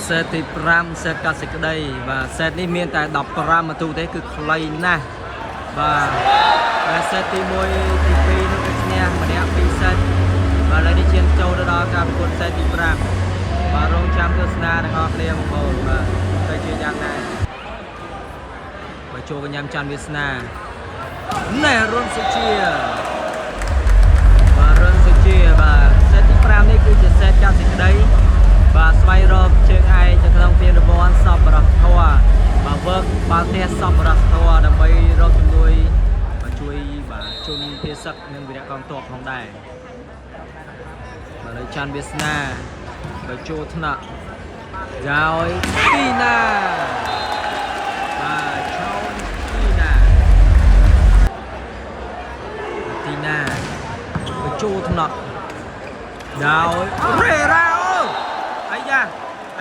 សេតទី5សេតកសិក្តីបាទសេតនេះមានតែ15បន្ទូទេគឺខ្លីណាស់បាទសេតទី1ទី2នោះគឺឈ្នះម្នាក់2សេតបាទឥឡូវនេះឈានចូលទៅដល់ការប្រកួតសេតទី5បាទរងចាំទស្សនាទាំងអស់គ្នាបងប្អូនបាទទៅជាយ៉ាងណាបាទចូលកញ្ញាច័ន្ទវាសនាណែរុនសុជាបាទរុនសុជាបាទសេតទី5នេះគឺជាសេតកសិក្តីបាទស្វែងរកជើងឯកទៅក្នុងពានរង្វាន់សប្បុរសធម៌បាទវើកបាល់ទះសប្បុរសធម៌ដើម្បីរកជំនួយបាទជួយបាទជន់ភាសឹកនិងវីរៈកងទ័ពផងដែរបាទលើច័ន្ទវាសនាបាទចូលថ្នាក់ឲ្យទីណាបាទឆោនទីណាបាទចូលថ្នាក់ដោយរេរ៉ា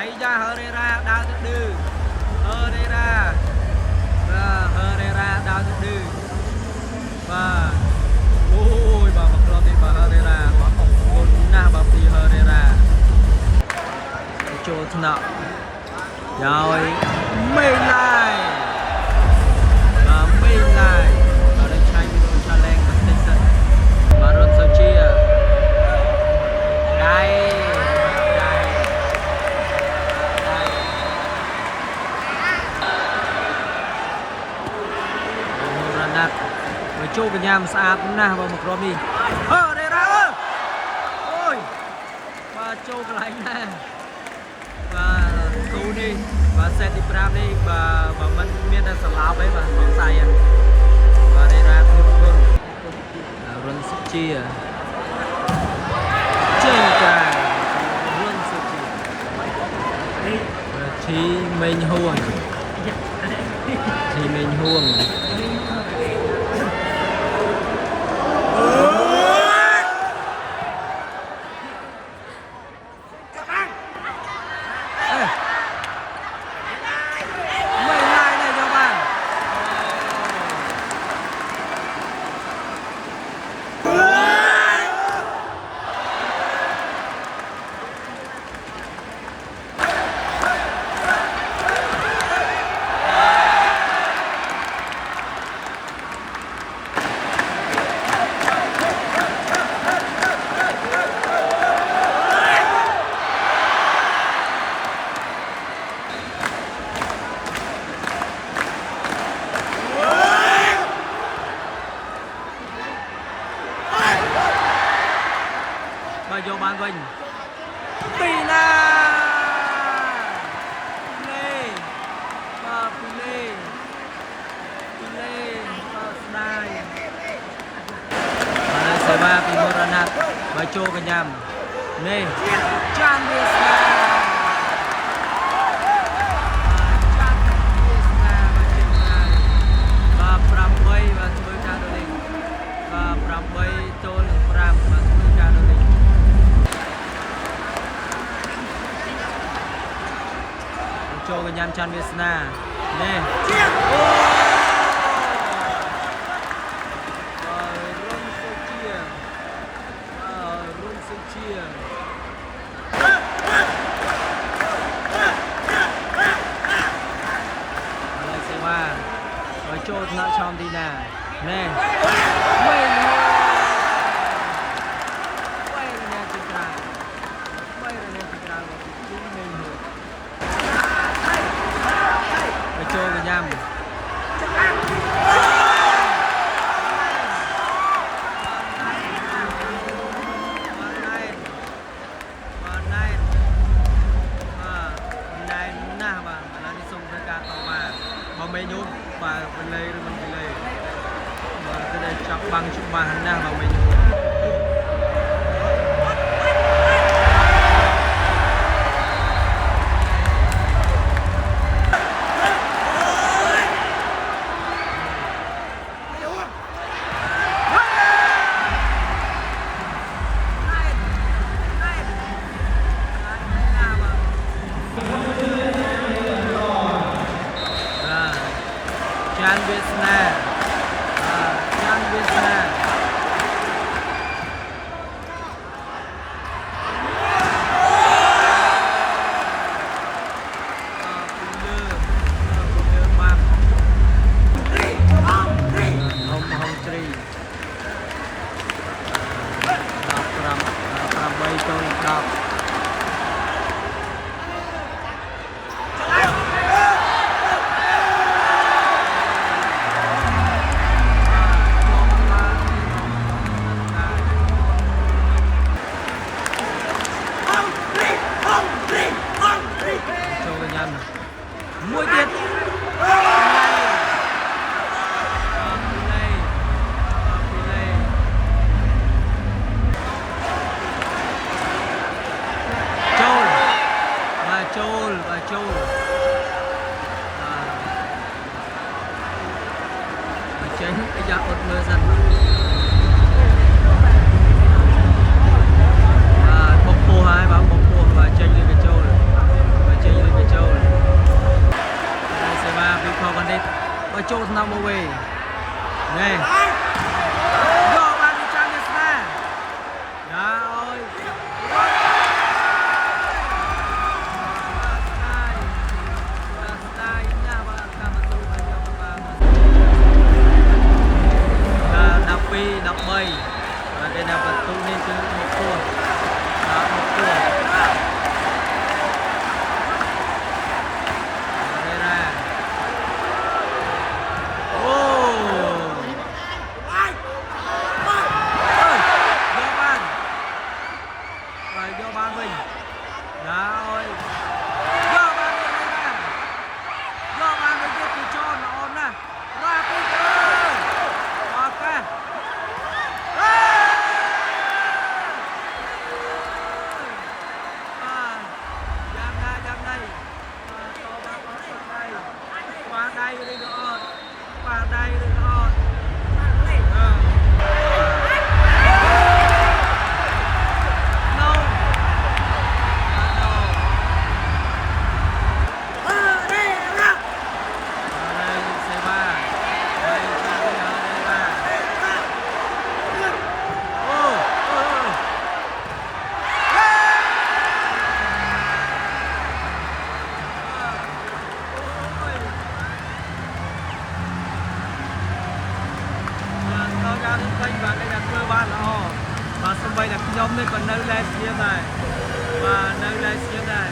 អាយ៉ាហឺរេរ៉ាដើរទៅឌឺហឺរេរ៉ាបាទហឺរេរ៉ាដើរទៅឌឺបាទអូយបាទមកក្លត់ទេបាទហឺរេរ៉ាបាទអរគុណណាស់បាទពីហឺរេរ៉ាចូលថ្នាក់ដោយមេឡៃបាទមេឡៃបាទឆ្ងាយពីឆាឡែងបន្តិចសិនបាទរុនសូជាដៃចូលកញ្ញាស្អាតណាស់បើមកក្រុមនេះរេរ៉ាអូយបាទចូលកន្លែងណាបាទគូនេះបាទសេតទី5នេះបាទមិនមានតែស្លាប់ទេបាទសង្ស័យបាទរេរ៉ាគឺរុនសុជាចេញការុនសុជាធីមេងហួងយកបានវិញពីណាលេបាទពីលេបាទស្ដាយបាទសេវាពីមរណាត់បាទចូលកញ្ញានេះចាន់វាសនាបាទ8បាទធ្វើការដូចនេះបាទ8ទល់នឹង5បាទធ្វើការដូចនេះចូលកញ្ញាច័ន្ទវាសនានេះរុនសុជាហើយសេវាឲ្យចូលថ្នាក់ឆោមទីណានេះវិញជាត្រាចូលកញ្ញាមេញូបាទបលេឬមិនបលេបាទទៅតែចាប់បាំងច្បាស់ណាស់បាទមេញូច័ន្ទវាសនា dạ ột mưa dần bóng pô hai bóng pô và chơi như cái trâu và chơi như cái trâu đây sẽ ba bị khó vấn đề và trâu nằm ở về nè go ba đi trang đi xa đã ơi đập bay và cái nào vật tung lên từ một tua một tua đây ra ô do ban mình đã ơi do ban mình ra do ban mình tiếp cho nó ổn nè ra Peter ok đây đi nữa qua đây đi nữa no đây xe ba đây và đây là cơ bản là và sân bay là nhóm này còn nơi lên xíu này và nơi lên xíu này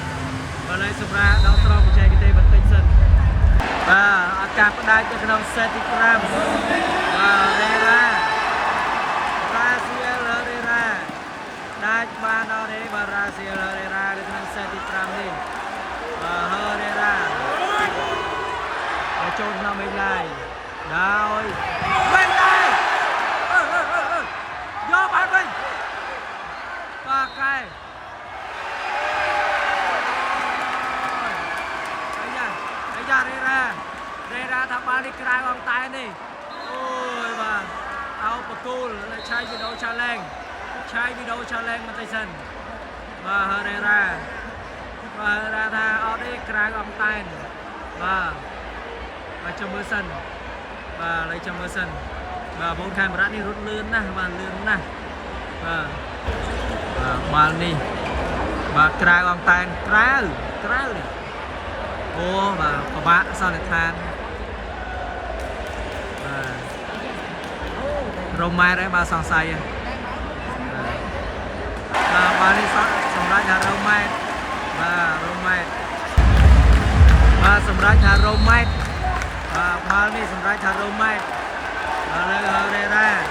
và lấy sụp ra đó sau một chạy cái tay bật tinh sân và cạp đai cho cái nông centigram và đây ra Brazil đây ra đai ba đó đấy và Brazil đây ra cái nông centigram đi và hơ đây ra để trôn nó bên này đâu bên đây do bạn mình và cái đây ra thằng ba đi cài bằng tay này ôi mà áo bạc cool lại chạy video challenge mà tay sân và hơi đây ra tha ở đây cài bằng tay và trong mưa sân và lấy trong mưa sân và bốn camera đi rút lươn nè và lươn nè và bàn đi và cài bằng tay cài ô và có bạn sao lại than rồng mai đấy bà sòng say bà đi sòng ra nhà rồng mai và sòng ra nhà rồng mai và bà đi sòng ra nhà rồng mai và lấy ra